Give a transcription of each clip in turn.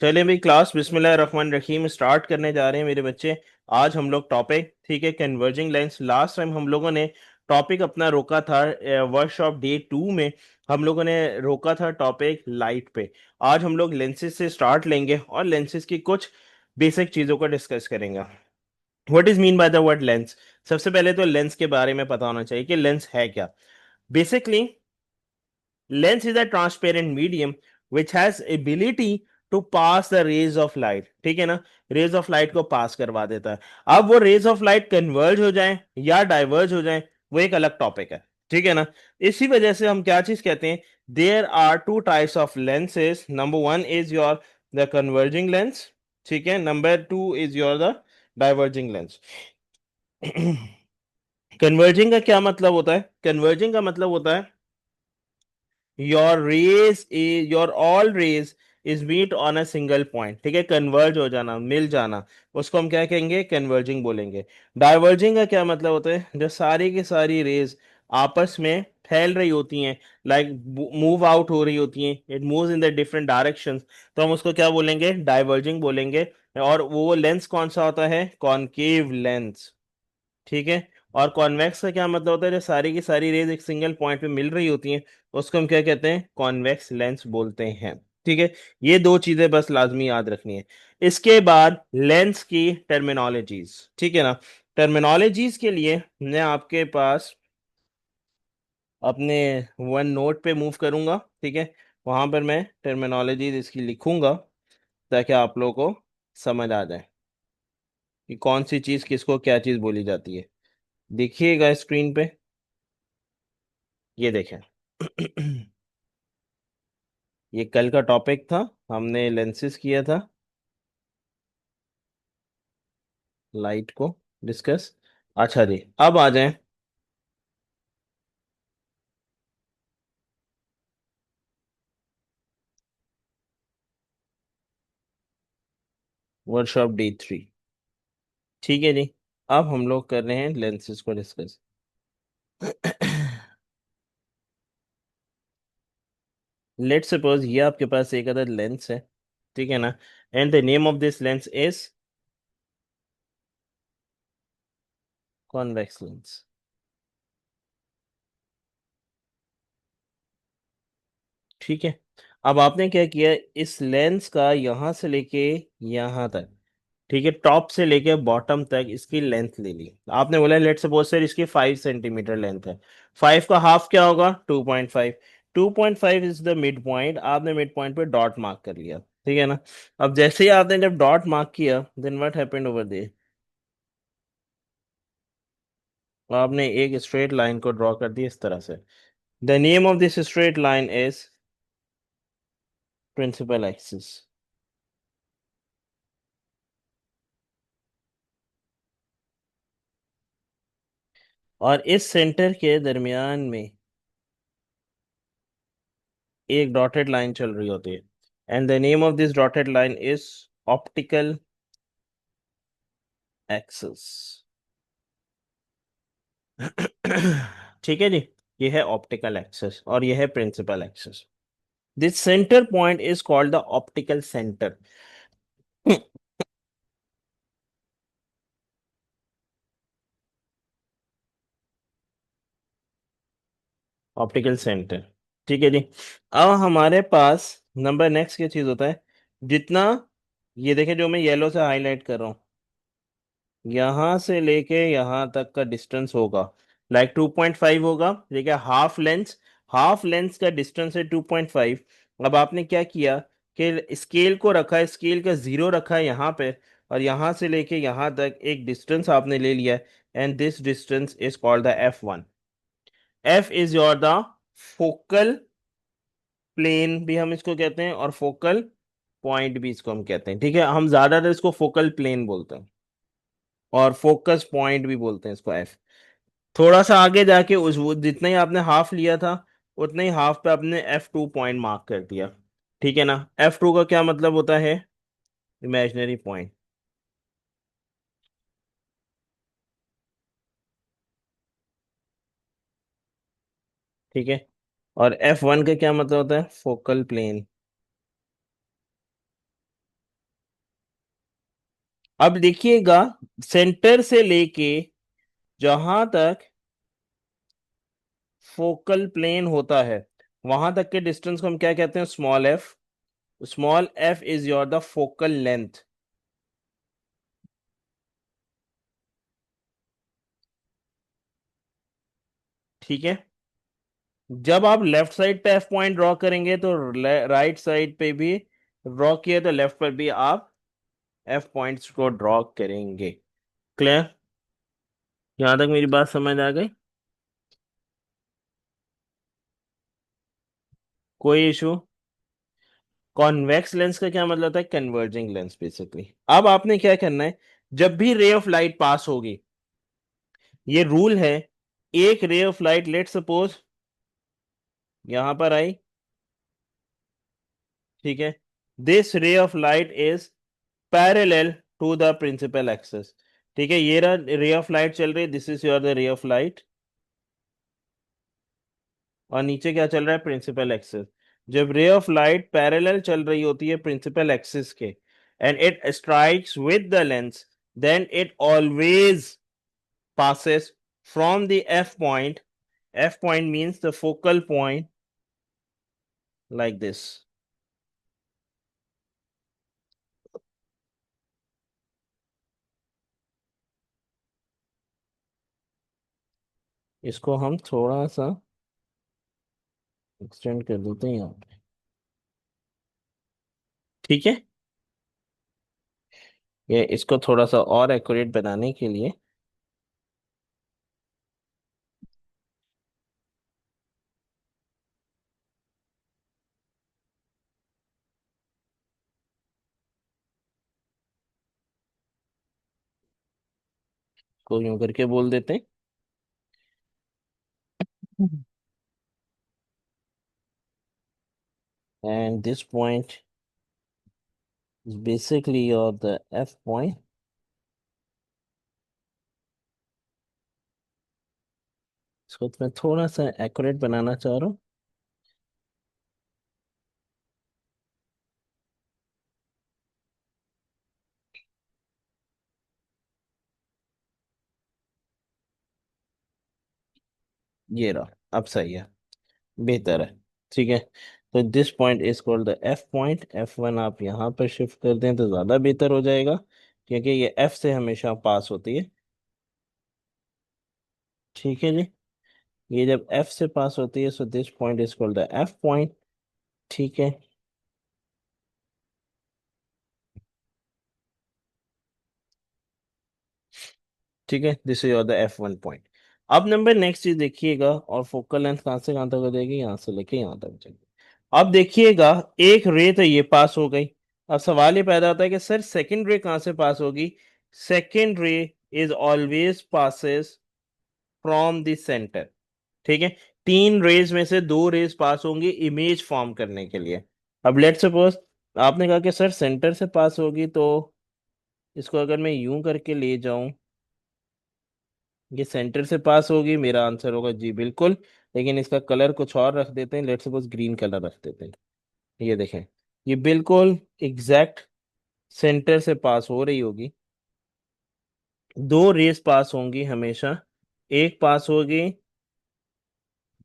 चलिए भाई क्लास बिस्मिल्लाहिर्रहमानिर्रहीम स्टार्ट करने जा रहे हैं मेरे बच्चे। आज हम लोग टॉपिक ठीक है कन्वर्जिंग लेंस। लास्ट टाइम हम लोगों ने टॉपिक अपना रोका था वर्कशॉप डे 2 में। हम लोगों ने रोका था टॉपिक लाइट पे। आज हम लोग लेंसेज से स्टार्ट लेंगे और लेंसेज की कुछ बेसिक चीज़ों को डिस्कस करेंगे। What is mean by the word lens. सबसे पहले तो लेंस के बारे में पता होना चाहिए कि लेंस है क्या। Basically lens is a transparent medium which has ability to pass the rays of light. ठीक है ना। रेज ऑफ लाइट को पास करवा देता है। अब वो रेज ऑफ लाइट कन्वर्ज हो जाए या डाइवर्ज हो जाए वो एक अलग टॉपिक है। ठीक है ना। इसी वजह से हम क्या चीज कहते हैं, there are two types of lenses. Number one is your the converging lens. ठीक है। Number two is your the diverging lens. Converging का क्या मतलब होता है? कन्वर्जिंग का मतलब होता है your all rays is meet on a single point. ठीक है। कन्वर्ज हो जाना, मिल जाना, उसको हम क्या कहेंगे? कन्वर्जिंग बोलेंगे। डाइवर्जिंग का क्या मतलब होता है? जब सारी की सारी रेज आपस में फैल रही होती हैं, लाइक मूव आउट हो रही होती हैं, it moves in the different directions, तो हम उसको क्या बोलेंगे? डाइवर्जिंग बोलेंगे। और वो लेंस कौन सा होता है? Concave lens. ठीक है। और कॉन्वेक्स का क्या मतलब होता है? जब सारी की सारी रेज एक सिंगल पॉइंट पे मिल रही होती हैं उसको हम क्या कहते हैं? कॉन्वेक्स लेंस बोलते हैं। ठीक है। ये दो चीजें बस लाजमी याद रखनी है। इसके बाद लेंस की टर्मिनोलॉजीज। ठीक है ना। टर्मिनोलॉजीज के लिए मैं आपके पास अपने वन नोट पे मूव करूंगा। ठीक है। वहां पर मैं टर्मिनोलॉजीज इसकी लिखूंगा ताकि आप लोगों को समझ आ जाए कि कौन सी चीज किसको क्या चीज बोली जाती है। देखिएगा स्क्रीन पे, ये देखें। ये कल का टॉपिक था, हमने लेंसेज किया था, लाइट को डिस्कस। अच्छा जी, अब आ जाएं वर्कशॉप डे 3। ठीक है जी। अब हम लोग कर रहे हैं लेंसेज को डिस्कस। लेट सपोज ये आपके पास एक अदर लेंस है। ठीक है ना। And the name of this lens is convex lens. ठीक है। अब आपने क्या किया, इस लेंस का यहां से लेके यहां तक, ठीक है, टॉप से लेके बॉटम तक इसकी लेंथ ले ली। आपने बोला लेट सपोज सर इसकी 5 सेंटीमीटर लेंथ है। 5 का हाफ क्या होगा? 2.5। 2.5 इज द मिड पॉइंट। आपने मिड पॉइंट पे डॉट मार्क कर लिया। ठीक है ना। अब जैसे ही आपने जब डॉट मार्क किया then what happened over there? आपने एक स्ट्रेट लाइन को ड्रॉ कर दिया इस तरह से। The name of this straight line is principal axis. और इस सेंटर के दरमियान में एक डॉटेड लाइन चल रही होती है। And the name of this dotted line is optical axis. ठीक है जी। ये है ऑप्टिकल एक्सिस और ये है principal axis. This centre point is called the optical centre. Optical centre. ठीक है जी। अब हमारे पास नंबर नेक्स्ट क्या चीज होता है? जितना, ये देखें जो मैं येलो से हाईलाइट कर रहा हूँ, यहां से लेके यहां तक का डिस्टेंस होगा लाइक 2.5 होगा। ठीक है। हाफ लेंस का डिस्टेंस है 2.5। अब आपने क्या किया कि स्केल को रखा है, स्केल का जीरो रखा है यहाँ पे, और यहाँ से लेके यहाँ तक एक डिस्टेंस आपने ले लिया। And this distance is called the F1। F is your the focal plane भी हम इसको कहते हैं, और फोकल पॉइंट भी इसको हम कहते हैं। ठीक है। हम ज्यादातर इसको फोकल प्लेन बोलते हैं और फोकस पॉइंट भी बोलते हैं इसको एफ। थोड़ा सा आगे जाके उस वो जितना ही आपने हाफ लिया था उतना ही हाफ पे आपने F2 पॉइंट मार्क कर दिया। ठीक है ना। F2 का क्या मतलब होता है? Imaginary point. ठीक है। और F1 का क्या मतलब होता है? Focal plane. अब देखिएगा, सेंटर से लेके जहां तक फोकल प्लेन होता है वहां तक के डिस्टेंस को हम क्या कहते हैं, small F. Small F is your the focal length. ठीक है। जब आप लेफ्ट साइड पे एफ पॉइंट ड्रॉ करेंगे तो राइट साइड पे भी ड्रॉ किया तो लेफ्ट पर भी आप एफ पॉइंट्स को ड्रॉ करेंगे। क्लियर? यहां तक मेरी बात समझ आ गई? कोई इशू? कॉन्वेक्स लेंस का क्या मतलब होता है? Converging lens basically. अब आपने क्या करना है, जब भी रे ऑफ लाइट पास होगी, ये रूल है, एक रे ऑफ लाइट लेट सपोज यहां पर आई, ठीक है, this ray of light is parallel to the principal axis. ठीक है, ये रहा रे ऑफ लाइट चल रही है, this is your the ray of light, और नीचे क्या चल रहा है, प्रिंसिपल एक्सिस। जब रे ऑफ लाइट पैरेलल चल रही होती है प्रिंसिपल एक्सिस के, and it strikes with the lens, then it always passes from the F point. F point means the focal point, like this. इसको हम थोड़ा सा एक्सटेंड कर देते हैं यहाँ पे। ठीक है, ये इसको थोड़ा सा और एक्यूरेट बनाने के लिए को यूं करके बोल देते हैं, and this point is basically your the F point. इसको तो मैं थोड़ा सा एक्यूरेट बनाना चाह रहा हूँ। ये रहा, अब सही है, बेहतर है। ठीक है, तो this point is called the F point. F1 आप यहाँ पर शिफ्ट कर दें तो ज़्यादा बेहतर हो जाएगा, क्योंकि ये F से हमेशा पास होती है। ठीक है जी, ये जब F से पास होती है, so this point is called the F point. ठीक है, ठीक है, this is your the F1 point. अब नंबर नेक्स्ट चीज देखिएगा, और फोकल लेंथ कहाँ से कहाँ तक हो जाएगी, यहाँ से लेके यहाँ तक हो जाएगी। अब देखिएगा, एक रे तो ये पास हो गई। अब सवाल ये पैदा होता है कि सर सेकंड रे कहाँ से पास होगी? सेकंड रे is always passes from the centre. ठीक है, तीन रेज में से दो रेज पास होंगी इमेज फॉर्म करने के लिए। अब लेट सपोज आपने कहा कि सर सेंटर से पास होगी, तो इसको अगर मैं यूं करके ले जाऊं, ये सेंटर से पास होगी, मेरा आंसर होगा जी बिल्कुल। लेकिन इसका कलर कुछ और रख देते हैं, लेट सपोज ग्रीन कलर रख देते हैं। ये देखें, ये बिल्कुल एग्जैक्ट सेंटर से पास हो रही होगी। दो रेस पास होंगी हमेशा, एक पास होगी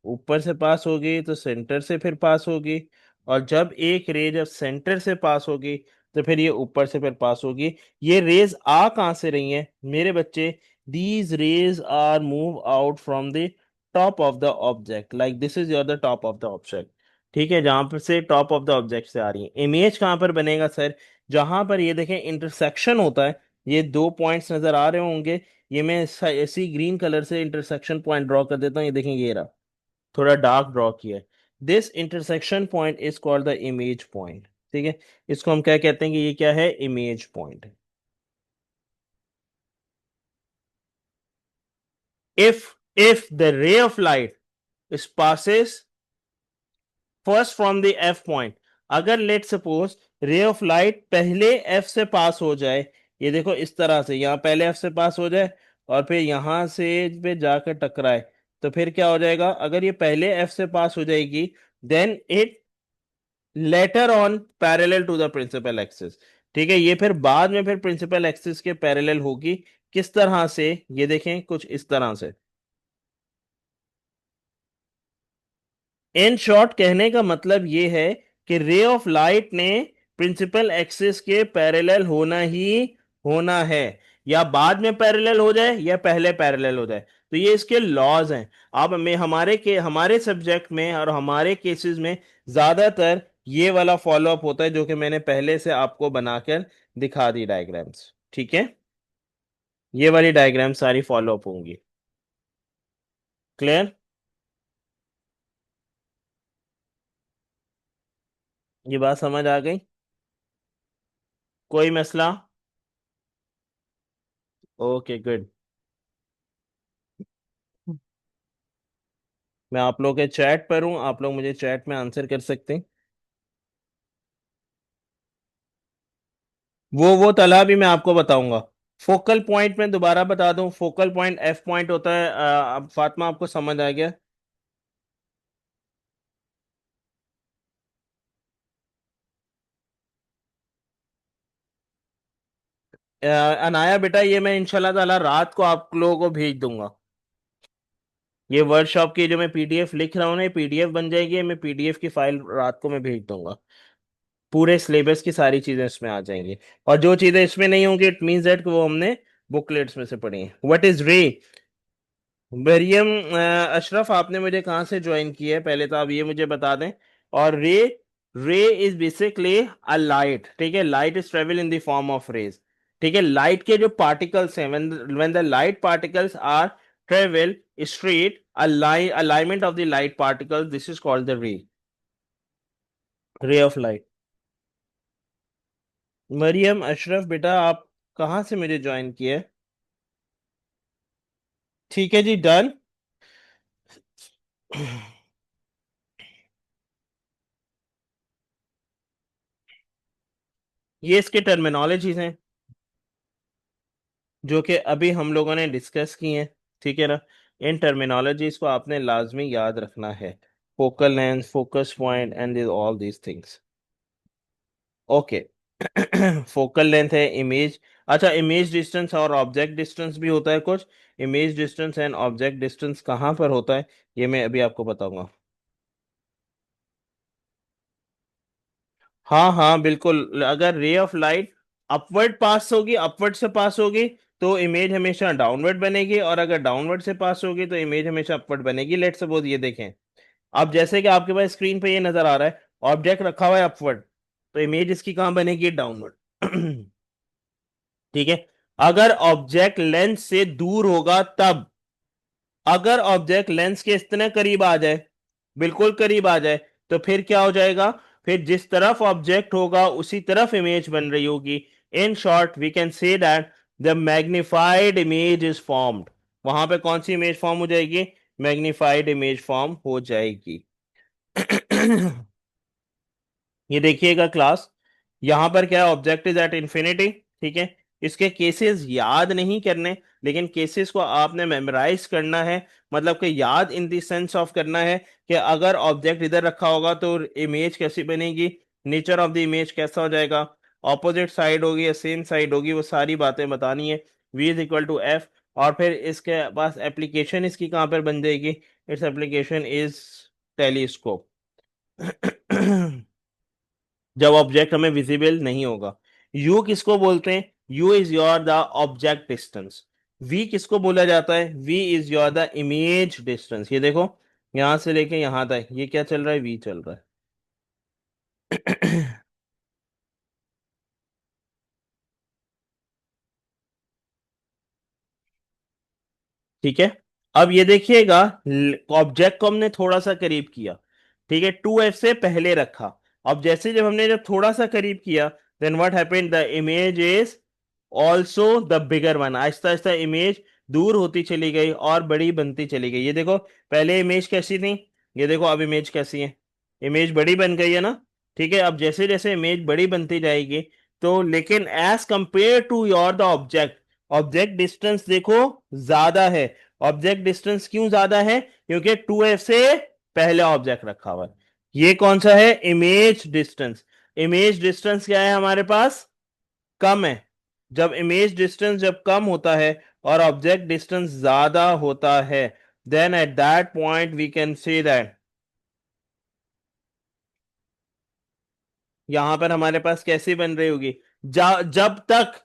ऊपर से पास होगी तो सेंटर से फिर पास होगी, और जब एक रे जब सेंटर से पास होगी तो फिर ये ऊपर से फिर पास होगी। ये रेज आ कहां से रही हैं मेरे बच्चे? These rays are move out from the top of the object, like this is your the top of the object. ठीक है, जहां पर से टॉप ऑफ द ऑब्जेक्ट से आ रही है। इमेज कहां पर बनेगा सर? जहां पर ये देखें इंटरसेक्शन होता है, ये दो पॉइंट्स नजर आ रहे होंगे, ये मैं ऐसी ग्रीन कलर से इंटरसेक्शन पॉइंट ड्रॉ कर देता हूँ, ये देखें ये रहा, थोड़ा डार्क ड्रॉ किया है। This intersection point is called the image point. ठीक है, इसको हम क्या कहते हैं कि ये क्या है, image point. If the ray of light is passes first from the F point, अगर let suppose ray of light पहले एफ से पास हो जाए, ये देखो इस तरह से यहाँ पहले एफ से पास हो जाए और फिर यहां से पे जाकर टकराए, तो फिर क्या हो जाएगा? अगर ये पहले एफ से पास हो जाएगी, then it later on parallel to the principal axis। ठीक है, ये फिर बाद में फिर प्रिंसिपल एक्सिस के पैरेलल होगी। किस तरह से, ये देखें कुछ इस तरह से। इन शॉर्ट कहने का मतलब ये है कि रे ऑफ लाइट ने प्रिंसिपल एक्सिस के पैरेलल होना ही होना है, या बाद में पैरेलल हो जाए या पहले पैरेलल हो जाए। तो ये इसके लॉज हैं। अब में हमारे सब्जेक्ट में और हमारे केसेस में ज्यादातर ये वाला फॉलो अप होता है, जो कि मैंने पहले से आपको बनाकर दिखा दी डायग्राम्स। ठीक है, ये वाली डायग्राम सारी फॉलो अप होंगी। क्लियर? ये बात समझ आ गई? कोई मसला? Okay good. मैं आप लोग के चैट पर हूँ, आप लोग मुझे चैट में आंसर कर सकते हैं। वो तला भी मैं आपको बताऊंगा। फोकल पॉइंट में दोबारा बता दूं, फोकल पॉइंट एफ पॉइंट होता है। अब फातिमा आपको समझ आ गया? अनाया बेटा, ये मैं इंशाल्लाह ताला रात को आप लोगों को भेज दूंगा। ये वर्कशॉप की जो मैं पीडीएफ लिख रहा हूँ ना, पीडीएफ बन जाएगी, मैं पीडीएफ की फाइल रात को मैं भेज दूंगा। पूरे सिलेबस की सारी चीजें इसमें आ जाएंगी। और जो चीजें इसमें नहीं होंगी, इट मीन्स दैट वो हमने बुकलेट्स में से पढ़ी है। व्हाट इज रे? मरियम, अशरफ, आपने मुझे कहाँ से ज्वाइन किया है पहले तो आप ये मुझे बता दें। और रे, रे इज बेसिकली अ लाइट। ठीक है, light is travel in the form of rays. ठीक है, लाइट के जो पार्टिकल्स हैं, when the light particles are travel straight, alignment of the light particles, this is called the ray, ray of light. Maryam, Ashraf बेटा, आप कहाँ से मुझे ज्वाइन किया है? ठीक है जी, डन। ये इसके टर्मिनोलॉजीज हैं जो कि अभी हम लोगों ने डिस्कस की हैं। ठीक है ना? इन टर्मिनोलॉजीज को आपने लाजमी याद रखना है। Focal length, focus point and all these things. Okay. Focal length है इमेज। अच्छा, इमेज डिस्टेंस और ऑब्जेक्ट डिस्टेंस भी होता है कुछ। Image distance and object distance कहाँ पर होता है, ये मैं अभी आपको बताऊंगा। हाँ हाँ बिल्कुल, अगर रे ऑफ लाइट अपवर्ड पास होगी, अपवर्ड से पास होगी, तो इमेज हमेशा डाउनवर्ड बनेगी, और अगर डाउनवर्ड से पास होगी तो इमेज हमेशा अपवर्ड बनेगी। लेट्स सपोज ये देखें, अब जैसे कि आपके पास स्क्रीन पे ये नजर आ रहा है, ऑब्जेक्ट रखा हुआ है अपवर्ड, तो इमेज इसकी कहाँ बनेगी? डाउनवर्ड। ठीक है, अगर ऑब्जेक्ट लेंस से दूर होगा तब, अगर ऑब्जेक्ट लेंस के इतने करीब आ जाए, बिल्कुल करीब आ जाए, तो फिर क्या हो जाएगा? फिर जिस तरफ ऑब्जेक्ट होगा उसी तरफ इमेज बन रही होगी। In short we can say that the magnified image is formed. वहां पे कौन सी इमेज फॉर्म हो जाएगी? मैग्निफाइड इमेज फॉर्म हो जाएगी। ये देखिएगा क्लास, यहां पर क्या है? Object is at infinity. ठीक है, इसके केसेस याद नहीं करने, लेकिन केसेस को आपने मेमोराइज करना है। मतलब कि याद इन द सेंस ऑफ करना है कि अगर ऑब्जेक्ट इधर रखा होगा तो इमेज कैसी बनेगी, नेचर ऑफ द इमेज कैसा हो जाएगा, ऑपोजिट साइड होगी या सेम साइड होगी, वो सारी बातें बतानी है। v is equal to F. और फिर इसके पास एप्लीकेशन इसकी कहाँ पर बन जाएगी? Its application is telescope. जब ऑब्जेक्ट हमें विजिबल नहीं होगा। यू किसको बोलते हैं? U is your the object distance. V किसको बोला जाता है? V is your the image distance. ये देखो, यहां से लेके यहां तक ये क्या चल रहा है? वी चल रहा है। ठीक है, अब ये देखिएगा, ऑब्जेक्ट को हमने थोड़ा सा करीब किया। ठीक है, 2f से पहले रखा। अब जैसे जब थोड़ा सा करीब किया, then what happened? The image is also the bigger one. आहिस्ता आहिस्ता इमेज दूर होती चली गई और बड़ी बनती चली गई। ये देखो, पहले इमेज कैसी थी, ये देखो अब इमेज कैसी है। इमेज बड़ी बन गई है ना? ठीक है, अब जैसे जैसे इमेज बड़ी बनती जाएगी, तो लेकिन as compare to your the object, object distance देखो ज्यादा है। ऑब्जेक्ट डिस्टेंस क्यों ज्यादा है? क्योंकि 2f से पहले ऑब्जेक्ट रखा हुआ है। ये कौन सा है? Image distance. इमेज डिस्टेंस क्या है हमारे पास? कम है, जब इमेज डिस्टेंस जब कम होता है और ऑब्जेक्ट डिस्टेंस ज्यादा होता है, then at that point we can say that, यहां पर हमारे पास कैसी बन रही होगी, जब तक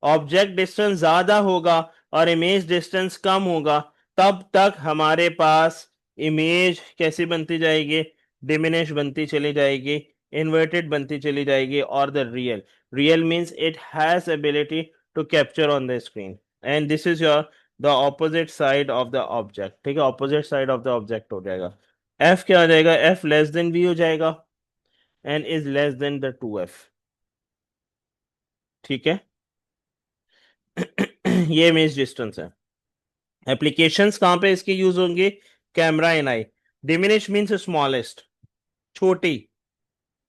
ऑब्जेक्ट डिस्टेंस ज्यादा होगा और इमेज डिस्टेंस कम होगा, तब तक हमारे पास इमेज कैसी बनती जाएगी, डिमिनिश बनती चली जाएगी, इन्वर्टेड बनती चली जाएगी, और the real, real means it has ability to capture on the screen, and this is your the opposite side of the object. ठीक है, opposite side of the object हो जाएगा, एफ क्या हो जाएगा, एफ लेस देन वी हो जाएगा, and is less than the 2f। ठीक है। ये इमेज डिस्टेंस है। एप्लीकेशंस कहाँ पे इसके यूज होंगे, कैमरा एन आई, डिमिनिश मीन्स स्मॉलेस्ट, छोटी,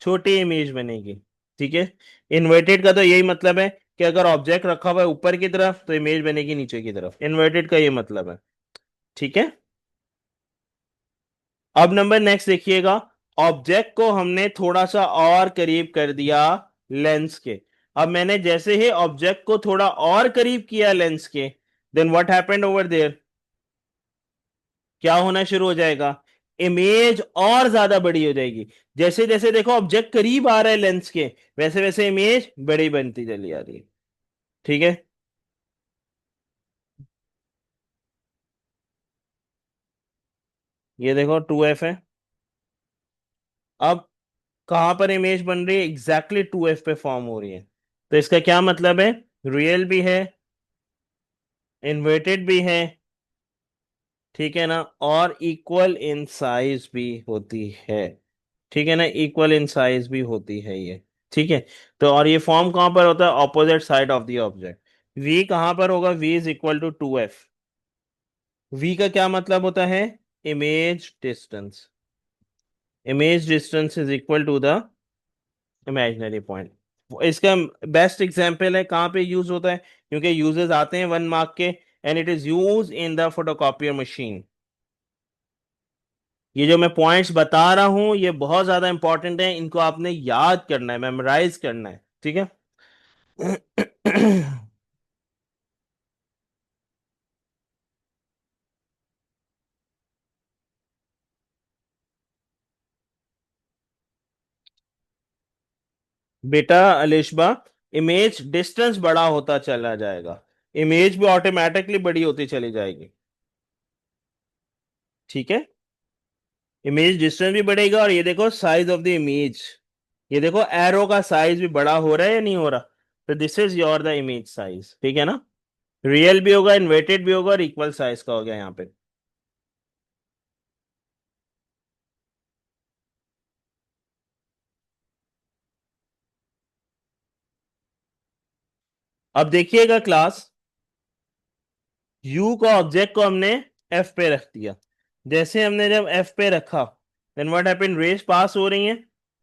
छोटी इमेज बनेगी। ठीक है, इन्वर्टेड का तो यही मतलब है कि अगर ऑब्जेक्ट रखा हुआ है ऊपर की तरफ तो इमेज बनेगी नीचे की तरफ, इन्वर्टेड का ये मतलब है। ठीक है। अब नंबर नेक्स्ट देखिएगा, ऑब्जेक्ट को हमने थोड़ा सा और करीब कर दिया लेंस के। अब मैंने जैसे ही ऑब्जेक्ट को थोड़ा और करीब किया लेंस के, then what happened over there, क्या होना शुरू हो जाएगा, इमेज और ज्यादा बड़ी हो जाएगी। जैसे जैसे देखो ऑब्जेक्ट करीब आ रहा है लेंस के, वैसे वैसे इमेज बड़ी बनती चली आ रही है। ठीक है। ये देखो 2f है। अब कहां पर इमेज बन रही है, एग्जैक्टली 2f पे फॉर्म हो रही है, तो इसका क्या मतलब है, रियल भी है, इन्वर्टेड भी है, ठीक है ना, और इक्वल इन साइज भी होती है। ठीक है ना, इक्वल इन साइज भी होती है ये। ठीक है। तो और ये फॉर्म कहां पर होता है, opposite side of the object. v कहां पर होगा, v is equal to 2f। v का क्या मतलब होता है, image distance, image distance is equal to the imaginary point. इसका बेस्ट एग्जांपल है कहाँ पे यूज होता है, क्योंकि यूजेस आते हैं 1 मार्क के, and it is use in the photocopier machine. ये जो मैं पॉइंट्स बता रहा हूं ये बहुत ज्यादा इंपॉर्टेंट है, इनको आपने याद करना है, मेमोराइज करना है। ठीक है। बेटा अलिशबा, इमेज डिस्टेंस बड़ा होता चला जाएगा, इमेज भी ऑटोमेटिकली बड़ी होती चली जाएगी। ठीक है, इमेज डिस्टेंस भी बढ़ेगा, और ये देखो साइज ऑफ द इमेज, ये देखो एरो का साइज भी बड़ा हो रहा है या नहीं हो रहा, तो this is your the image size. ठीक है ना, रियल भी होगा, इन्वर्टेड भी होगा, और इक्वल साइज का हो गया यहाँ पे। अब देखिएगा क्लास, यू का ऑब्जेक्ट को हमने एफ पे रख दिया, जैसे हमने जब एफ पे रखा, देन व्हाट हैपेंड, रेज पास हो रही हैं।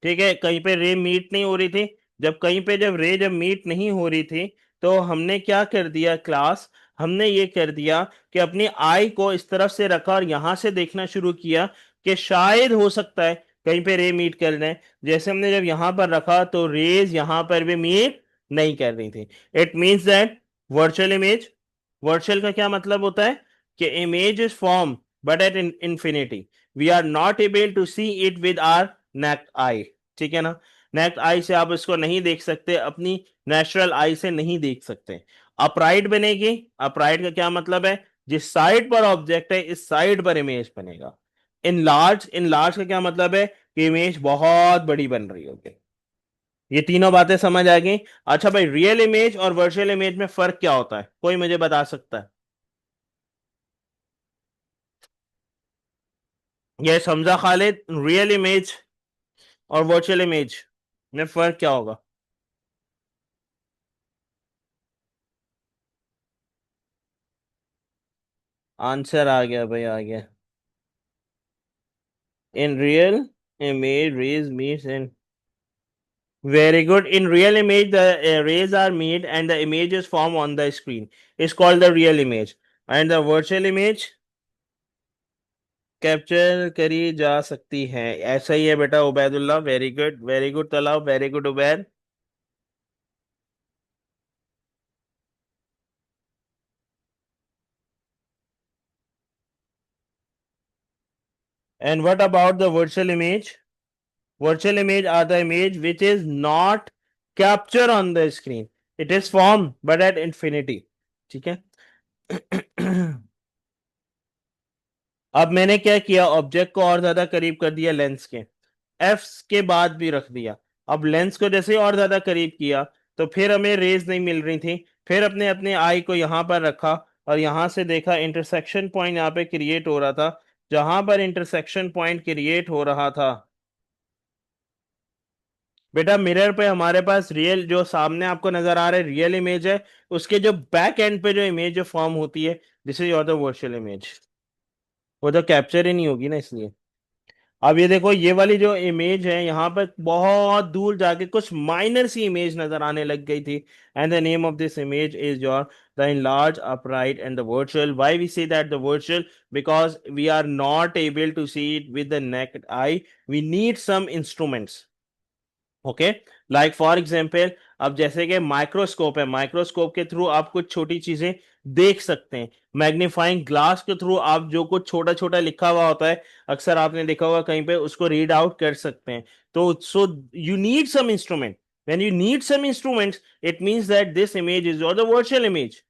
ठीक है, कहीं पे रे मीट नहीं हो रही थी, जब कहीं पे जब रे जब मीट नहीं हो रही थी, तो हमने क्या कर दिया क्लास, हमने ये कर दिया कि अपनी आई को इस तरफ से रखा और यहां से देखना शुरू किया कि शायद हो सकता है कहीं पे रे मीट कर रहे हैं। जैसे हमने जब यहां पर रखा तो रेज यहां पर भी मीट नहीं कर रही थी। It means that virtual image, virtual का क्या मतलब होता है कि image is form but at infinity, we are not able to see it with our naked eye. ठीक है ना, नेक्ड आई से आप इसको नहीं देख सकते, अपनी नेचुरल आई से नहीं देख सकते। अपराइट बनेगी, अपराइट का क्या मतलब है, जिस साइड पर ऑब्जेक्ट है इस साइड पर इमेज बनेगा। इन लार्ज, इन लार्ज का क्या मतलब है कि इमेज बहुत बड़ी बन रही होगी। ये तीनों बातें समझ आ गई। अच्छा भाई, रियल इमेज और वर्चुअल इमेज में फर्क क्या होता है, कोई मुझे बता सकता है, ये समझा खालिद, रियल इमेज और वर्चुअल इमेज में फर्क क्या होगा। आंसर आ गया भाई, आ गया। In real image rays meets in, very good, in real image the rays are made and the image is formed on the screen, is called the real image, and the virtual image capture करी जा सकती है। ऐसा ही है बेटा Ubaidullah, very good, very good Talab, very good Ubaid. And what about the virtual image? Virtual image are the image which is not captured on the screen. It is formed but at infinity. ठीक है. अब मैंने क्या किया, ऑब्जेक्ट को और ज्यादा करीब कर दिया लेंस के, एफ के बाद भी रख दिया. अब लेंस को जैसे ही और ज्यादा करीब किया तो फिर हमें रेज नहीं मिल रही थी, फिर अपने अपने आई को यहां पर रखा और यहां से देखा इंटरसेक्शन पॉइंट यहाँ पे क्रिएट हो रहा था. जहां पर इंटरसेक्शन पॉइंट क्रिएट हो रहा था, बेटा मिरर पे हमारे पास रियल जो सामने आपको नजर आ रहा है रियल इमेज है, उसके जो बैक एंड पे जो इमेज जो फॉर्म होती है, this is your the virtual image. वो तो कैप्चर ही नहीं होगी ना इसलिए. अब ये देखो ये वाली जो इमेज है यहाँ पर बहुत दूर जाके कुछ माइनर सी इमेज नजर आने लग गई थी. And the name of this image is your the enlarged upright and the virtual. Why we say that the virtual? Because we are not able to see it with the naked eye. We need some instruments. Okay, like for example, अब जैसे कि microscope है, microscope के through आप कुछ छोटी चीजें देख सकते हैं. मैग्नीफाइंग ग्लास के थ्रू आप जो कुछ छोटा छोटा लिखा हुआ होता है, अक्सर आपने देखा होगा कहीं पे, उसको रीड आउट कर सकते हैं. तो so you need some instrument. When you need some instruments, it means that this image is your the virtual image,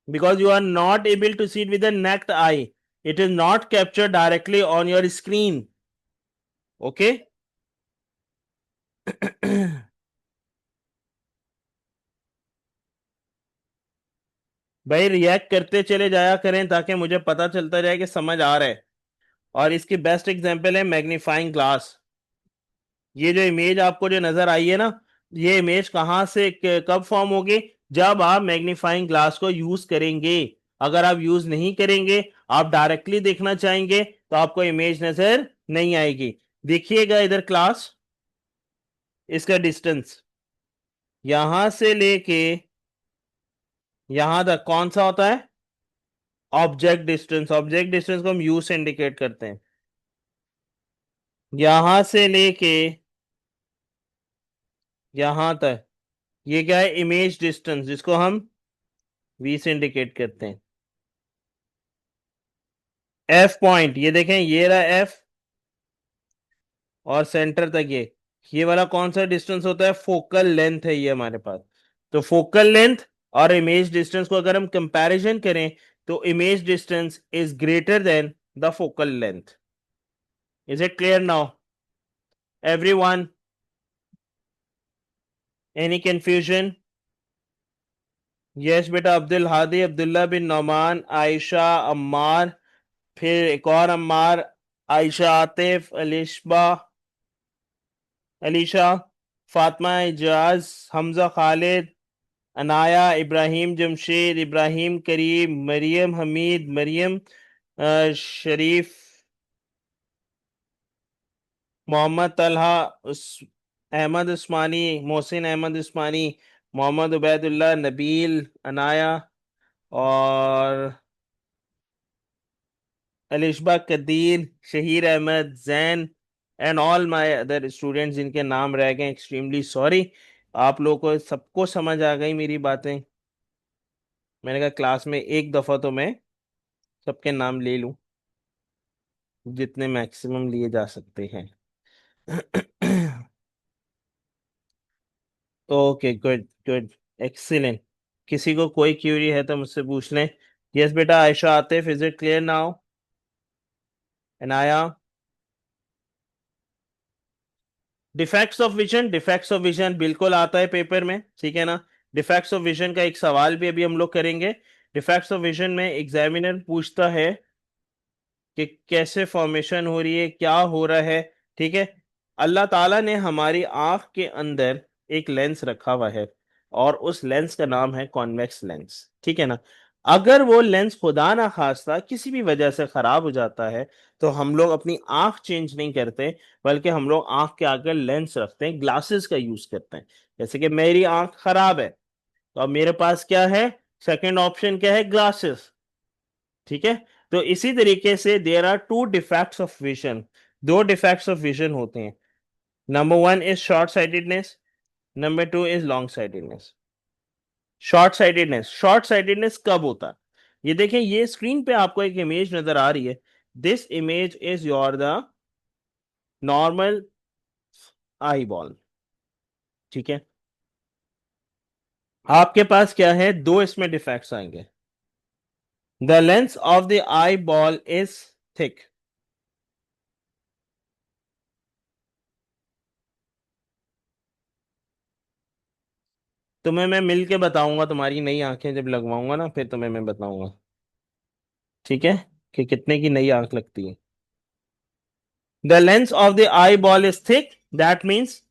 because you are not able to see it with the naked eye. It is not captured directly on your screen. Okay. भाई react करते चले जाया करें ताकि मुझे पता चलता जाए कि समझ आ रहा है. और इसकी बेस्ट एग्जांपल है मैग्नीफाइंग ग्लास. ये जो इमेज आपको जो नजर आई है ना, ये इमेज कहाँ से कब फॉर्म होगी? जब आप मैग्नीफाइंग ग्लास को यूज करेंगे. अगर आप यूज नहीं करेंगे, आप डायरेक्टली देखना चाहेंगे तो आपको इमेज नजर नहीं आएगी. देखिएगा इधर क्लास, इसका डिस्टेंस यहां से लेके यहां तक कौन सा होता है? Object distance. ऑब्जेक्ट डिस्टेंस को हम यू से इंडिकेट करते हैं. यहां से लेके यहां तक ये क्या है? इमेज डिस्टेंस, जिसको हम वी से इंडिकेट करते हैं. एफ पॉइंट, ये देखें ये रहा एफ, और सेंटर तक ये वाला कौन सा डिस्टेंस होता है? फोकल लेंथ है ये हमारे पास. तो फोकल लेंथ और इमेज डिस्टेंस को अगर हम कंपैरिजन करें तो image distance is greater than the focal length. Is it clear now everyone? Any confusion? Yes बेटा. अब्दुल हादी, अब्दुल्ला बिन नौमान, आयशा, अम्मार, फिर एक और अम्मार, आयशा, आतिफ, अलिशबा, अलीशा, फातिमा, इजाज, हमजा, खालिद, अनाया, इब्राहिम, जमशेद, इब्राहिम, करीम, मरियम, हमीद, मरियम, शरीफ, मोहम्मद तलहा, अहमद उस्मानी, मोहसिन अहमद उस्मानी, मोहम्मद उबैदुल्लाह, नबील, अनाया, और Alishba, Qadeer, Shaheer Ahmed, Zain, and all my other students जिनके नाम रह गए, एक्सट्रीमली सॉरी. आप लोगों को सबको समझ आ गई मेरी बातें? मैंने कहा क्लास में एक दफा तो मैं सबके नाम ले लूं, जितने मैक्सिमम लिए जा सकते हैं. Okay, good good, excellent. किसी को कोई क्यूरी है तो मुझसे पूछ लें. यस बेटा. Ayesha, Atif, is it clear now? Anaya? Defects of vision, defects of vision बिल्कुल आता है पेपर में, ठीक है ना. डिफेक्ट्स ऑफ विजन का एक सवाल भी अभी हम लोग करेंगे. डिफेक्ट्स ऑफ विजन में एग्जामिनर पूछता है कि कैसे फॉर्मेशन हो रही है, क्या हो रहा है. ठीक है. अल्लाह ताला ने हमारी आंख के अंदर एक लेंस रखा हुआ है, और उस लेंस का नाम है कॉन्वेक्स लेंस. ठीक है ना. अगर वो लेंस खुदा ना खास्ता किसी भी वजह से खराब हो जाता है, तो हम लोग अपनी आंख चेंज नहीं करते, बल्कि हम लोग आंख के आगे लेंस रखते हैं, ग्लासेस का यूज करते हैं. जैसे कि मेरी आंख खराब है, तो अब मेरे पास क्या है? सेकंड ऑप्शन क्या है? ग्लासेस. ठीक है. तो इसी तरीके से there are two defects of vision. दो डिफेक्ट्स ऑफ विजन होते हैं. Number one is short sightedness, number two is long sightedness. Short sightedness, short sightedness कब होता है? ये देखें, ये स्क्रीन पे आपको एक इमेज नजर आ रही है. This image is your the normal I ball. ठीक है, आपके पास क्या है, दो इसमें डिफेक्ट्स आएंगे। The lens of the eye ball is thick. तुम्हें मैं मिल के बताऊंगा, तुम्हारी नई आंखें जब लगवाऊंगा ना, फिर तुम्हें मैं बताऊंगा। ठीक है, कि कितने की नई आंख लगती है। The lens of the eye ball is thick, that means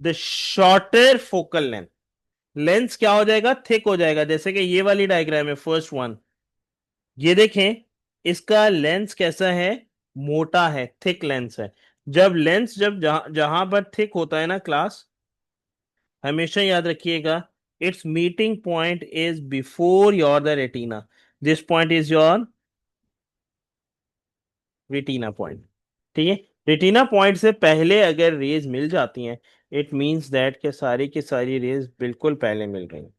the shorter focal length. Lens क्या हो जाएगा, थिक हो जाएगा। जैसे कि ये वाली डायग्राम है, फर्स्ट वन, ये देखें, इसका लेंस कैसा है, मोटा है, थिक लेंस है। जब लेंस, जब जहां जहां पर थिक होता है ना क्लास, हमेशा याद रखिएगा, it's meeting point is before your the retina. This point is your retina point. ठीक है, रेटिना पॉइंट से पहले अगर रेज मिल जाती हैं, इट मींस दैट के सारी की सारी रेज बिल्कुल पहले मिल रही हैं।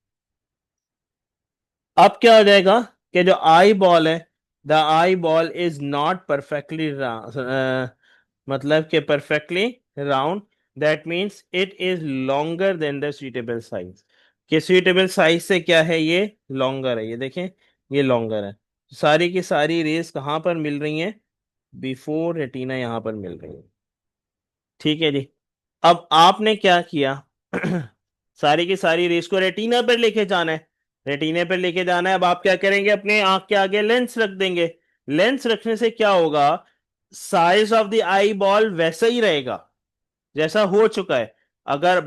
अब क्या हो जाएगा, कि जो आई बॉल है, the eye ball is not perfectly, मतलब कि perfectly round, that means it is longer than the suitable size. कि सुइटेबल साइज से क्या है, ये लॉन्गर है, ये देखें, ये लॉन्गर है। सारी की सारी रेस कहाँ पर मिल रही हैं, बिफोर रेटिना यहां पर मिल रही है। ठीक है जी। अब आपने क्या किया, सारी की सारी रेस को रेटिना पर लेके जाना है। रेटिना पर लेके जाना है, अब आप क्या करेंगे, अपने आंख के आगे लेंस रख देंगे। लेंस रखने से क्या होगा, size of the eye ball वैसा ही रहेगा जैसा हो चुका है। अगर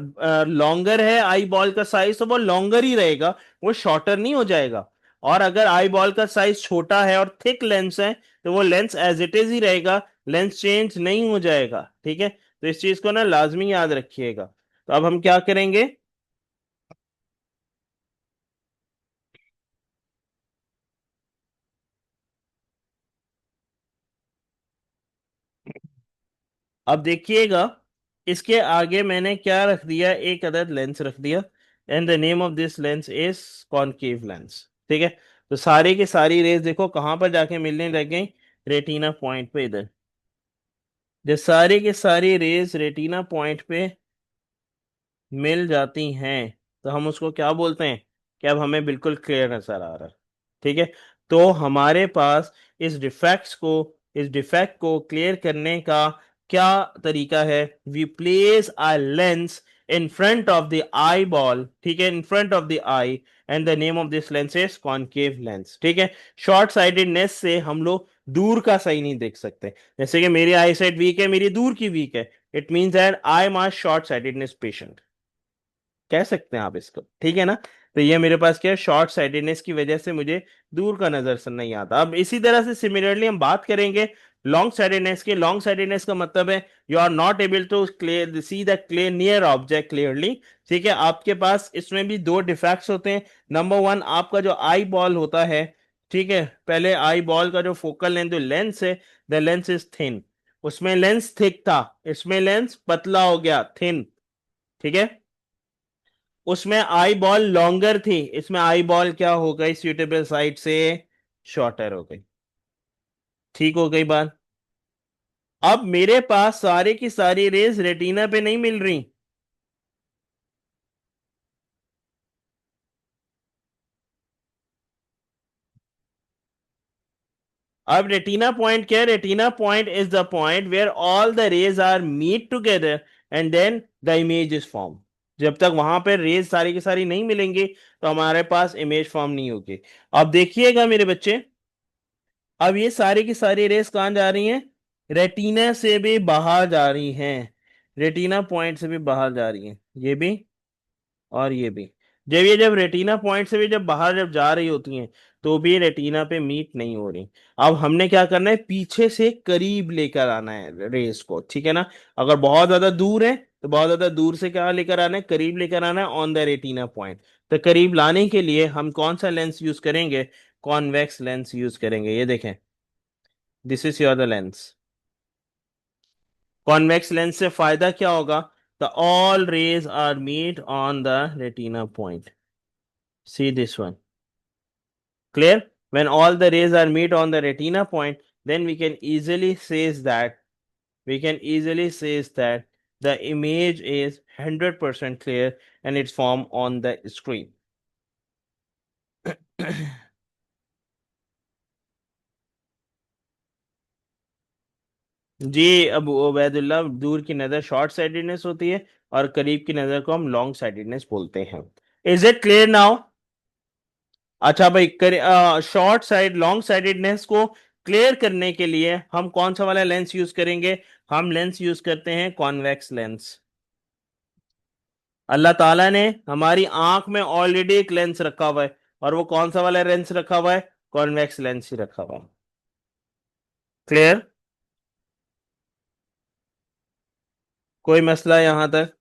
लॉन्गर है आई बॉल का साइज, तो वो लॉन्गर ही रहेगा, वो शॉर्टर नहीं हो जाएगा। और अगर आई बॉल का साइज छोटा है और थिक लेंस है, तो वो लेंस एज इट इज ही रहेगा, लेंस चेंज नहीं हो जाएगा। ठीक है, तो इस चीज को ना लाजमी याद रखिएगा। तो अब हम क्या करेंगे, अब देखिएगा, इसके आगे मैंने क्या रख दिया, एक अदद लेंस रख दिया, and the name of this lens is concave lens. ठीक है, तो सारी की सारी रेज देखो कहां पर जाके मिलने लग गई, रेटिना पॉइंट पे इधर। जब सारी की सारी रेज रेटिना पॉइंट पे मिल जाती हैं, तो हम उसको क्या बोलते हैं, कि अब हमें बिल्कुल क्लियर नजर आ रहा है। ठीक है, तो हमारे पास इस डिफेक्ट को क्लियर करने का क्या तरीका है, we place a lens in front of the eye ball. ठीक है, in front of the eye, and the name of this lens is concave lens. ठीक है, शॉर्ट साइटेडनेस से हम लोग दूर का सही नहीं देख सकते। जैसे कि मेरी आई साइट वीक है, मेरी दूर की वीक है, it means that I am a short sightedness patient, कह सकते हैं आप इसको। ठीक है ना, तो ये मेरे पास क्या है, शॉर्ट साइटेडनेस की वजह से मुझे दूर का नजर से नहीं आता। अब इसी तरह से सिमिलरली हम बात करेंगे लॉन्ग साइटेडनेस की। लॉन्ग साइटेडनेस का मतलब है you are not able to clear see the clear near object clearly. ठीक है, आपके पास इसमें भी दो डिफेक्ट्स होते हैं। नंबर वन, आपका जो आई बॉल होता है, ठीक है, पहले आई बॉल का जो फोकल लेंथ, जो लेंस है, द लेंस इज थिन। उसमें लेंस थिक था, इसमें लेंस पतला हो गया, थिन। ठीक है, उसमें आई बॉल लॉन्गर थी, इसमें आई बॉल क्या हो गई, सुटेबल साइड से शॉर्टर हो गई। ठीक हो गई बात। अब मेरे पास सारे की सारी रेज रेटिना पे नहीं मिल रही। अब रेटिना पॉइंट क्या है, retina point is the point where all the rays are meet together and then the image is form. जब तक वहां पर रेज सारी की सारी नहीं मिलेंगी, तो हमारे पास इमेज फॉर्म नहीं होगी। अब देखिएगा मेरे बच्चे, अब ये सारी की सारी रेस कहाँ जा रही हैं, रेटिना से भी बाहर जा रही हैं, रेटिना पॉइंट से भी बाहर जा रही हैं, ये भी और ये भी। जब रेटिना पॉइंट से भी जब बाहर जब जा रही होती हैं, तो भी रेटिना पे मीट नहीं हो रही। अब हमने क्या करना है, पीछे से करीब लेकर आना है रेस को। ठीक है ना, अगर बहुत ज्यादा दूर है, तो बहुत ज्यादा दूर से क्या लेकर आना है, करीब लेकर आना है ऑन द रेटिना पॉइंट। तो करीब लाने के लिए हम कौन सा लेंस यूज करेंगे, कॉन्वेक्स लेंस यूज करेंगे। ये देखें, this is your the lens. Convex lens से फायदा क्या होगा, the all rays are meet on the retina point. See this one, clear, when all the rays are meet on the retina point, then we can easily says that the image is 100% clear and it's formed on the screen. जी, अब उबैदुल्ला, दूर की नजर short sightedness होती है और करीब की नजर को हम लॉन्ग साइटेडनेस बोलते हैं. Is it clear now? अच्छा भाई, शॉर्ट साइड लॉन्ग साइटेडनेस को क्लियर करने के लिए हम कौन सा वाला लेंस यूज करेंगे? हम लेंस यूज करते हैं कॉन्वेक्स लेंस. अल्लाह ताला ने हमारी आंख में ऑलरेडी एक लेंस रखा हुआ है, और वो कौन सा वाला लेंस रखा हुआ है? कॉन्वेक्स लेंस ही रखा हुआ है. क्लियर? कोई मसला यहां तक?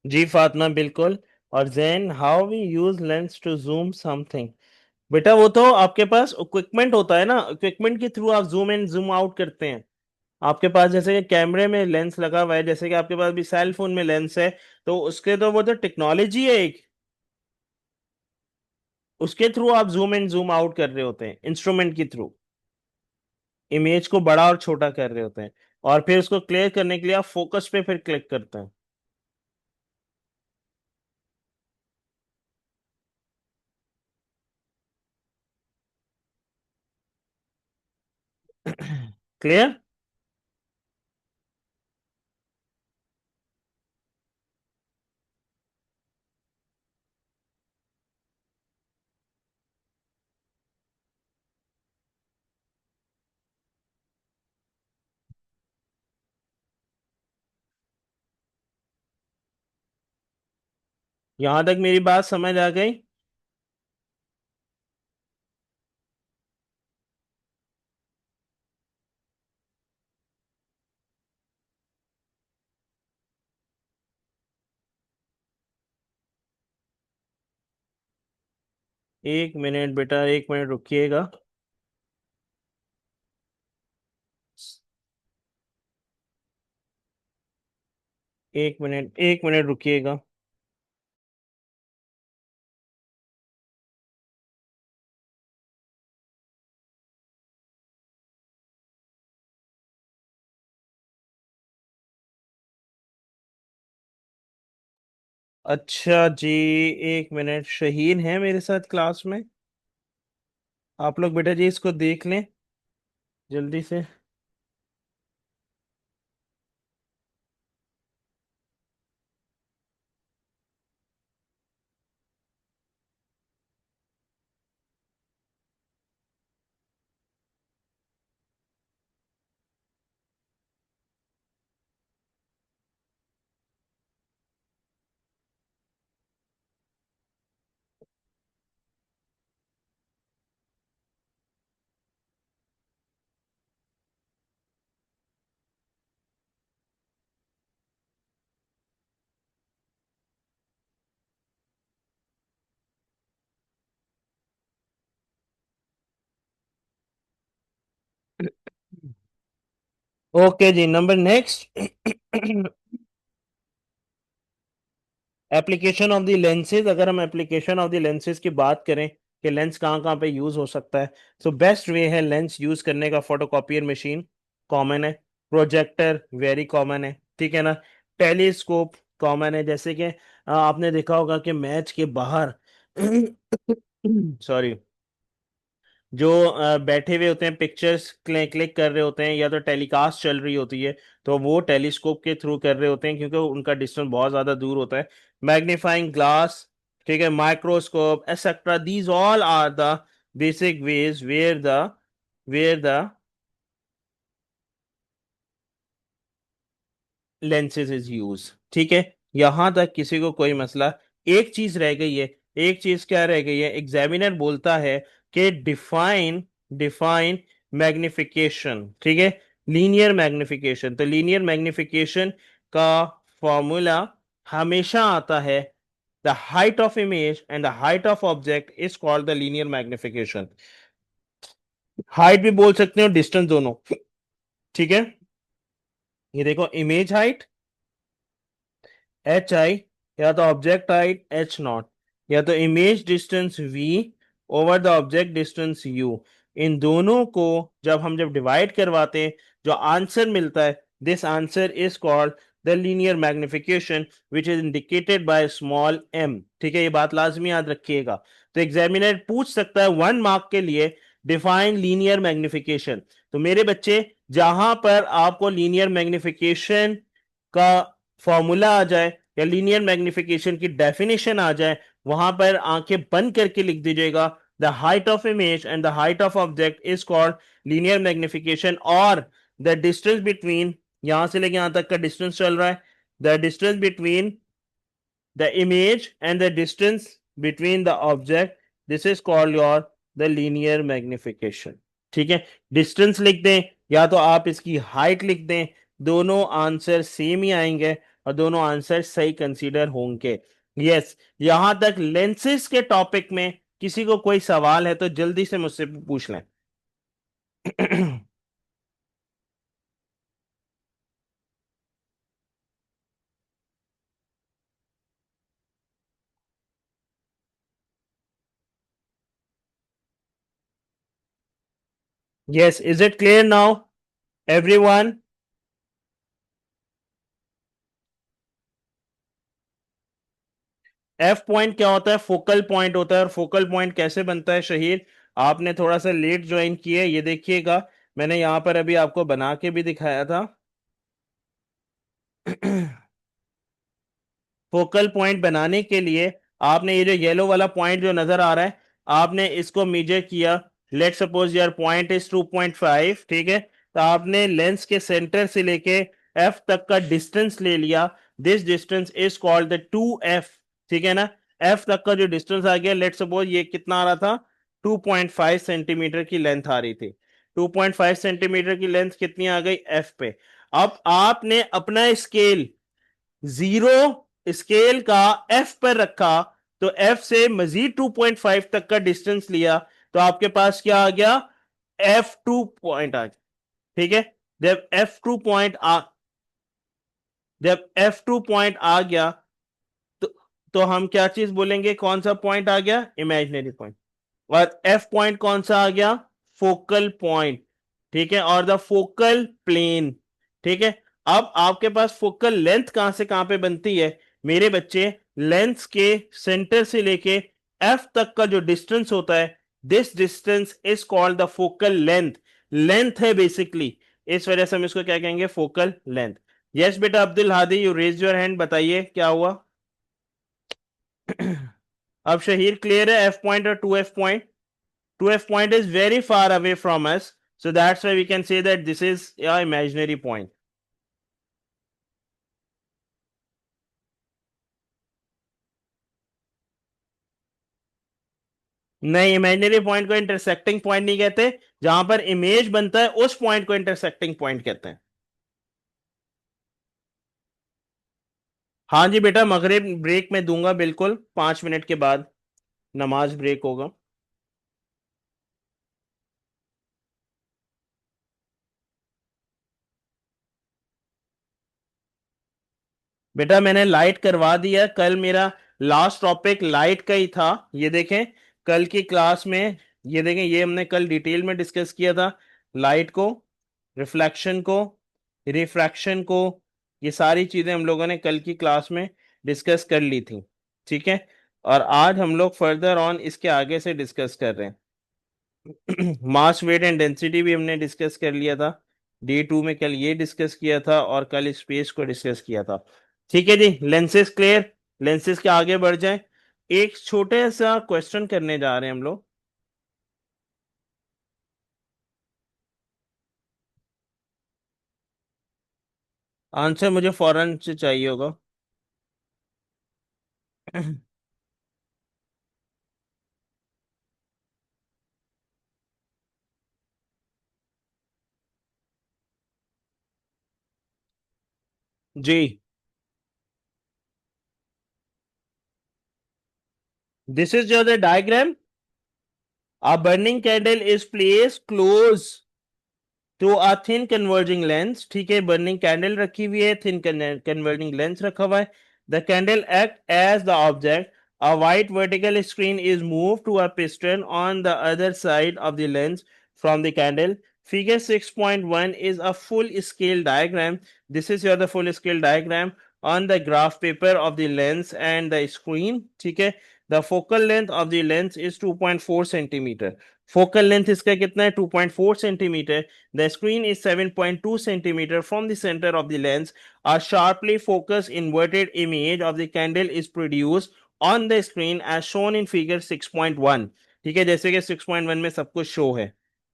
जी फातिमा, बिल्कुल. और then how we use lens to zoom something. बेटा, वो तो आपके पास इक्विपमेंट होता है ना, इक्विपमेंट के थ्रू आप जूम इन जूम आउट करते हैं. आपके पास जैसे कि कैमरे में लेंस लगा हुआ है, जैसे कि आपके पास भी सेल फोन में लेंस है, तो उसके तो वो तो टेक्नोलॉजी है एक, उसके थ्रू आप जूम इन जूम आउट कर रहे होते हैं, इंस्ट्रूमेंट के थ्रू इमेज को बड़ा और छोटा कर रहे होते हैं, और फिर उसको क्लियर करने के लिए आप फोकस पे फिर क्लिक करते हैं. क्लियर? यहां तक मेरी बात समझ आ गई? 1 मिनट बेटा, 1 मिनट रुकिएगा. 1 मिनट, 1 मिनट रुकिएगा. अच्छा जी, 1 मिनट. शहीन है मेरे साथ क्लास में. आप लोग बेटा जी इसको देख लें जल्दी से. ओके जी, number next. Application of the lenses. अगर हम एप्लीकेशन ऑफ द लेंसेज की बात करें कि लेंस कहाँ कहाँ पे यूज हो सकता है, तो बेस्ट वे है लेंस यूज करने का फोटोकॉपियर मशीन, कॉमन है. प्रोजेक्टर वेरी कॉमन है, ठीक है ना. टेलीस्कोप कॉमन है, जैसे कि आपने देखा होगा कि मैच के बाहर सॉरी, जो बैठे हुए होते हैं, पिक्चर्स क्लिक कर रहे होते हैं, या तो टेलीकास्ट चल रही होती है, तो वो टेलीस्कोप के थ्रू कर रहे होते हैं क्योंकि उनका डिस्टेंस बहुत ज्यादा दूर होता है। मैग्नीफाइंग ग्लास, ठीक है, microscope etcetera, these all are the basic ways where the lenses is use. ठीक है, यहां तक किसी को कोई मसला? एक चीज रह गई है। एक चीज क्या रह गई है? एग्जामिनर बोलता है कि डिफाइन डिफाइन मैग्निफिकेशन। ठीक है, लीनियर मैग्निफिकेशन। तो लीनियर मैग्निफिकेशन का फॉर्मूला हमेशा आता है, the height of image and the height of object is called the linear magnification. Height भी बोल सकते हो, डिस्टेंस दोनों। ठीक है, ये देखो, इमेज हाइट एच आई, या तो ऑब्जेक्ट हाइट एच नॉट, या तो image distance V over the object distance U. इन दोनों को जब डिवाइड करवाते हैं, जो आंसर मिलता है, this answer is called the linear magnification which is indicated by small M. ठीक है, ये बात लाजमी याद रखिएगा। तो एग्जामिनर पूछ सकता है 1 मार्क के लिए, डिफाइन लीनियर मैग्निफिकेशन। तो मेरे बच्चे, जहां पर आपको लीनियर मैग्निफिकेशन का फॉर्मूला आ जाए या लीनियर मैग्निफिकेशन की डेफिनेशन आ जाए, वहां पर आंखें बंद करके लिख दीजिएगा, the height of image and the height of object is called linear magnification. और द डिस्टेंस बिटवीन, यहां से लेके यहां तक का डिस्टेंस चल रहा है, the distance between the image and the distance between the object, this is called your the linear magnification। ठीक है, डिस्टेंस लिख दें या तो आप इसकी हाइट लिख दें, दोनों आंसर सेम ही आएंगे और दोनों आंसर सही कंसीडर होंगे। यस, यहां तक लेंसेज के टॉपिक में किसी को कोई सवाल है तो जल्दी से मुझसे पूछ लें। Yes, is it clear now everyone? F point क्या होता है? फोकल पॉइंट होता है। और फोकल पॉइंट कैसे बनता है शहीर? आपने थोड़ा सा लेट ज्वाइन किया है, ये देखिएगा, मैंने यहां पर अभी आपको बना के भी दिखाया था। फोकल पॉइंट बनाने के लिए आपने ये जो येलो वाला पॉइंट जो नजर आ रहा है, आपने इसको मेजर किया। Let suppose your point is 2.5। ठीक है, तो आपने लेंस के सेंटर से लेके एफ तक का डिस्टेंस ले लिया। This distance is called the 2f। ठीक है ना, एफ तक का जो डिस्टेंस आ गया, लेट सपोज ये कितना आ रहा था, 2.5 सेंटीमीटर की लेंथ आ रही थी। 2.5 सेंटीमीटर की लेंथ कितनी आ गई एफ पे? अब आपने अपना स्केल जीरो स्केल का एफ पर रखा, तो एफ से मजीद 2.5 तक का डिस्टेंस लिया, तो आपके पास क्या आ गया? F2 पॉइंट आ गया। ठीक है, जब F2 पॉइंट आ गया, तो तो हम क्या चीज बोलेंगे? कौन सा पॉइंट आ गया? Imaginary point. और एफ पॉइंट कौन सा आ गया? Focal point. ठीक है, और द फोकल प्लेन। ठीक है, अब आपके पास फोकल लेंथ कहां से कहां पे बनती है मेरे बच्चे? लेंस के सेंटर से लेके एफ तक का जो डिस्टेंस होता है, this distance is called the focal length. Length है बेसिकली, इस वजह से हम इसको क्या कहेंगे? Focal length. यस बेटा Abdul Hadi, you raise your hand, बताइए क्या हुआ? अब शहीर क्लियर है एफ पॉइंट और 2f point? 2f point is very far away from us, so that's why we can say that this is a imaginary point। नहीं, imaginary point को intersecting point नहीं कहते, जहां पर इमेज बनता है उस पॉइंट को इंटरसेक्टिंग पॉइंट कहते हैं। हाँ जी बेटा, मगरिब ब्रेक में दूंगा बिल्कुल, 5 मिनट के बाद नमाज ब्रेक होगा। बेटा मैंने लाइट करवा दिया, कल मेरा लास्ट टॉपिक लाइट का ही था। ये देखें, कल की क्लास में, ये देखें, ये हमने कल डिटेल में डिस्कस किया था, लाइट को, रिफ्लेक्शन को, रिफ्रैक्शन को, ये सारी चीजें हम लोगों ने कल की क्लास में डिस्कस कर ली थी। ठीक है, और आज हम लोग फर्दर ऑन इसके आगे से डिस्कस कर रहे हैं। मास वेट एंड डेंसिटी भी हमने डिस्कस कर लिया था D2 में, कल ये डिस्कस किया था और कल स्पेस को डिस्कस किया था। ठीक है जी, लेंसेज क्लियर। लेंसेज के आगे बढ़ जाएं, एक छोटे सा क्वेश्चन करने जा रहे हैं हम लोग। आंसर मुझे फौरन से चाहिए होगा। जी, this is your the diagram. A burning candle is placed close to a thin converging lens। ठीक है, बर्निंग कैंडल रखी हुई है, थिन कन्वर्जिंग लेंस रखा हुआ है। The candle act as the object. A white vertical screen is moved to a piston on the other side of the lens from the candle. Figure 6.1 is a full scale diagram. This is your the full scale diagram on the graph paper of the lens and the screen। ठीक है, the focal length of the lens is 2.4 centimeter। Focal length इसका कितना है? 2.4 centimetre. The screen is 7.2 centimeter from the center of the lens। A sharply focused inverted image of the candle is produced on the screen as shown in figure 6.1। ठीक है, जैसे कि 6.1 में सब कुछ शो है।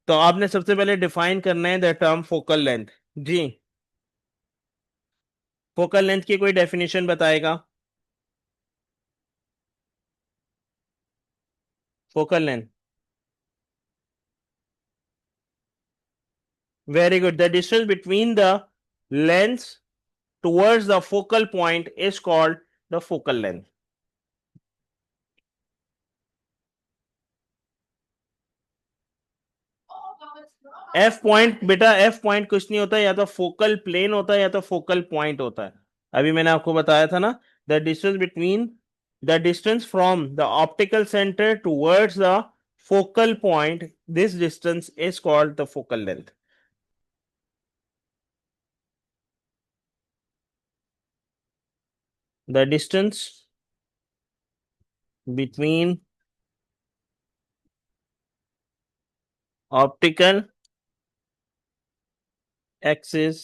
तो आपने सबसे पहले डिफाइन करना है द टर्म फोकल लेंथ। जी, फोकल लेंथ की कोई डेफिनेशन बताएगा? Focal length, very good. The distance between the lens towards the focal point is called the focal length। F point बेटा, एफ पॉइंट कुछ नहीं होता, या तो फोकल प्लेन होता है या तो फोकल पॉइंट होता है। अभी मैंने आपको बताया था ना, the distance between, the distance from the optical centre towards the focal point, this distance is called the focal length. The distance between optical axis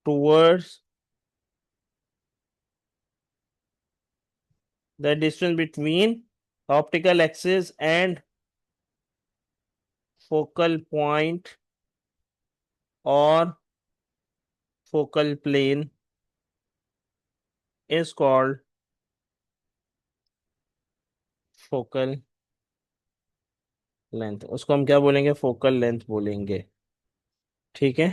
towards, the distance between optical axis and focal point or focal plane is called focal length। उसको हम क्या बोलेंगे? Focal length बोलेंगे। ठीक है,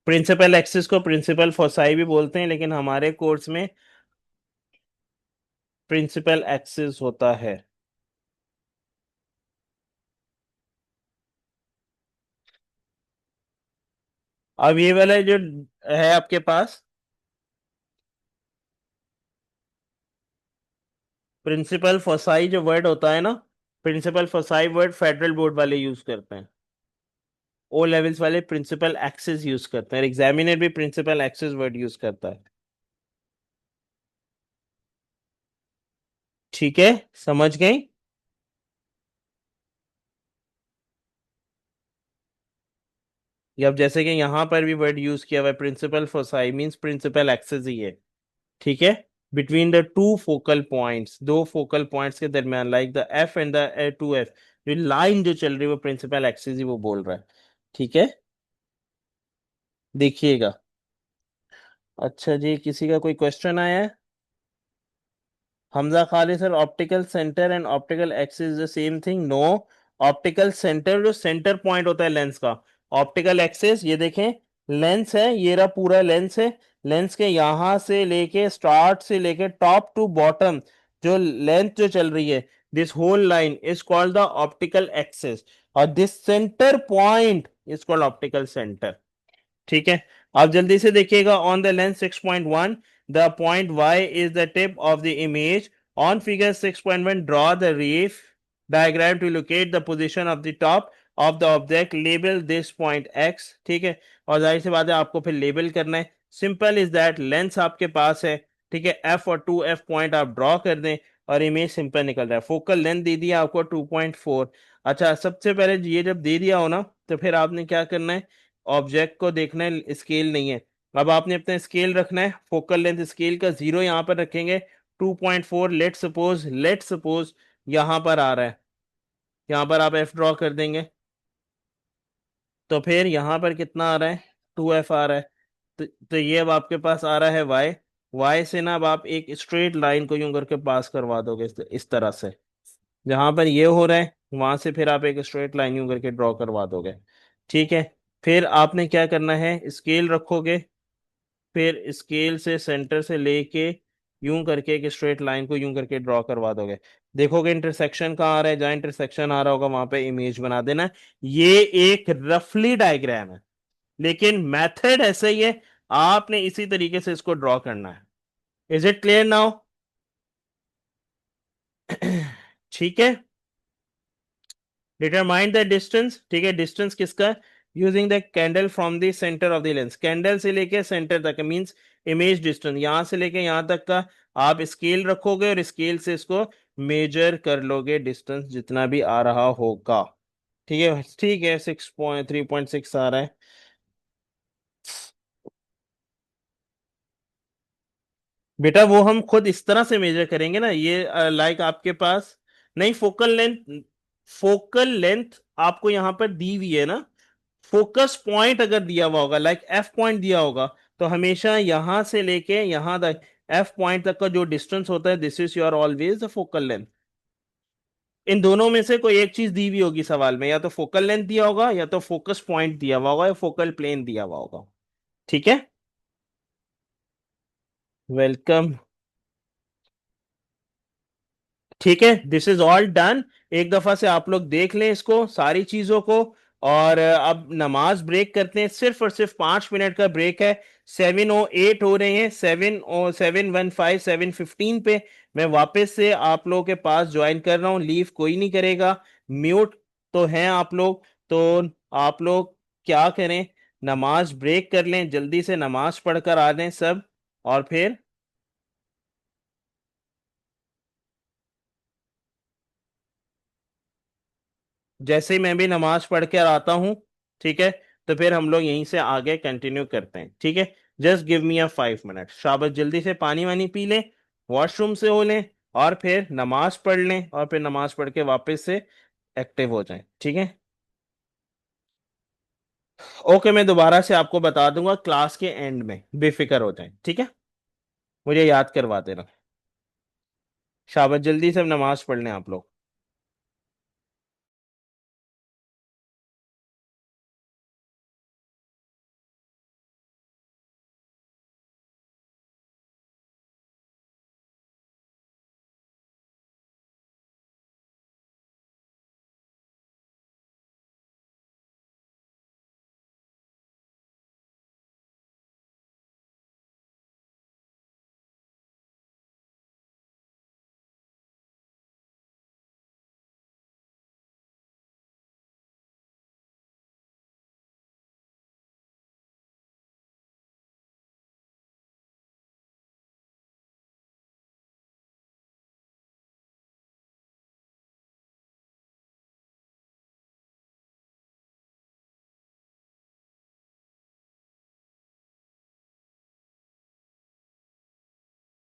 principal axis को principal foci भी बोलते हैं, लेकिन हमारे कोर्स में प्रिंसिपल एक्सिस होता है। अब ये वाला जो है आपके पास, प्रिंसिपल फोसाई जो वर्ड होता है ना, principal foci word federal board वाले यूज करते हैं। ओ लेवल्स वाले प्रिंसिपल एक्सिस यूज करते हैं, एग्जामिनर भी प्रिंसिपल एक्सिस वर्ड यूज करता है। ठीक है, समझ गई? या अब जैसे कि यहाँ पर भी वर्ड यूज किया हुआ है, principal foci means principal axis ही है। ठीक है, between the two focal points, दो फोकल पॉइंट्स के दरमियान, like the F and the two F, जो लाइन जो चल रही है वो प्रिंसिपल एक्सिस ही वो बोल रहा है। ठीक है, देखिएगा। अच्छा जी, किसी का कोई क्वेश्चन आया है? Hamza Khalid sir, optical centre and optical axis the same thing? No. Optical centre जो सेंटर पॉइंट होता है लेंस का, ऑप्टिकल एक्सिस ये देखें, लेंस है, ये रहा पूरा लेंस है। लेंस के यहां से लेके स्टार्ट से लेके टॉप टू बॉटम जो लेंथ जो चल रही है, this whole line is called the optical axis, और this centre point is called optical centre. ठीक है, आप जल्दी से देखिएगा। On the lens 6.1, the point y is the tip of the image. On figure 6.1, draw the ray diagram to locate the position of the top of the object, label this point x। ठीक है, और जाहिर सी बात है आपको फिर label करना है। सिंपल इज दैट, लेंस आपके पास है, ठीक है, f और 2f पॉइंट आप ड्रॉ कर दें। और इमेज सिंपल निकल रहा है। फोकल लेंथ दे दिया आपको 2.4। अच्छा, सबसे पहले ये जब दे दिया हो ना, तो फिर आपने क्या करना है, ऑब्जेक्ट को देखना है, स्केल नहीं है। अब आपने अपना स्केल रखना है, फोकल लेंथ स्केल का 0 यहाँ पर रखेंगे, 2.4। लेट सपोज यहाँ पर आ रहा है, यहाँ पर आप एफ ड्रॉ कर देंगे, तो फिर यहाँ पर कितना आ रहा है, 2f आ रहा है। तो ये अब आपके पास आ रहा है y। y से ना अब आप एक स्ट्रेट लाइन को यूं करके पास करवा दोगे इस तरह से, जहां पर ये हो रहा है वहां से फिर आप एक स्ट्रेट लाइन यूं करके ड्रॉ करवा दोगे। ठीक है, फिर आपने क्या करना है, स्केल रखोगे, फिर स्केल से सेंटर से लेके यूं करके एक स्ट्रेट लाइन को यूं करके ड्रॉ करवा दोगे। देखोगे इंटरसेक्शन कहाँ आ रहा है, जहां इंटरसेक्शन आ रहा होगा वहां पे इमेज बना देना। ये एक रफली डायग्राम है, लेकिन मेथड ऐसा ही है, आपने इसी तरीके से इसको ड्रॉ करना है। Is it clear now? ठीक है, डिटरमाइन द डिस्टेंस। ठीक है, डिस्टेंस किसका, using the candle from the centre of the lens, candle से लेके सेंटर तक मींस इमेज डिस्टेंस, यहां से लेके यहां तक का आप स्केल रखोगे और स्केल से इसको मेजर कर लोगे, डिस्टेंस जितना भी आ रहा होगा। ठीक है 3.6 आ रहा है। बेटा वो हम खुद इस तरह से मेजर करेंगे ना, ये लाइक आपके पास, नहीं फोकल लेंथ आपको यहाँ पर दी हुई है ना, फोकस पॉइंट अगर दिया हुआ होगा, लाइक एफ पॉइंट दिया होगा, तो हमेशा यहां से लेके यहां तक एफ पॉइंट तक का जो डिस्टेंस होता है, this is your always the focal length. इन दोनों में से कोई एक चीज दी हुई होगी सवाल में, या तो फोकल लेंथ दिया होगा, या तो फोकस पॉइंट दिया हुआ होगा, या फोकल प्लेन दिया हुआ होगा। ठीक है, वेलकम। ठीक है, दिस इज ऑल डन। एक दफा से आप लोग देख लें इसको सारी चीजों को, और अब नमाज ब्रेक करते हैं, सिर्फ और सिर्फ 5 मिनट का ब्रेक है। 7:08 हो रहे हैं, 7:15 7:15 पे मैं वापस से आप लोगों के पास ज्वाइन कर रहा हूँ, लीव कोई नहीं करेगा। म्यूट तो हैं आप लोग, तो आप लोग क्या करें, नमाज ब्रेक कर लें, जल्दी से नमाज पढ़कर आ जाएं सब, और फिर जैसे ही मैं भी नमाज पढ़ कर आता हूँ, ठीक है, तो फिर हम लोग यहीं से आगे कंटिन्यू करते हैं। ठीक है, जस्ट गिव मी अ 5 मिनट, शाबाश, जल्दी से पानी वानी पी लें, वॉशरूम से हो लें, और फिर नमाज पढ़ लें, और फिर नमाज पढ़ के वापस से एक्टिव हो जाएं। ठीक है, ओके, मैं दोबारा से आपको बता दूंगा क्लास के एंड में, बेफिक्र हो जाएं। ठीक है, मुझे याद करवा देना। शाबाश, जल्दी से नमाज पढ़ लें आप लोग।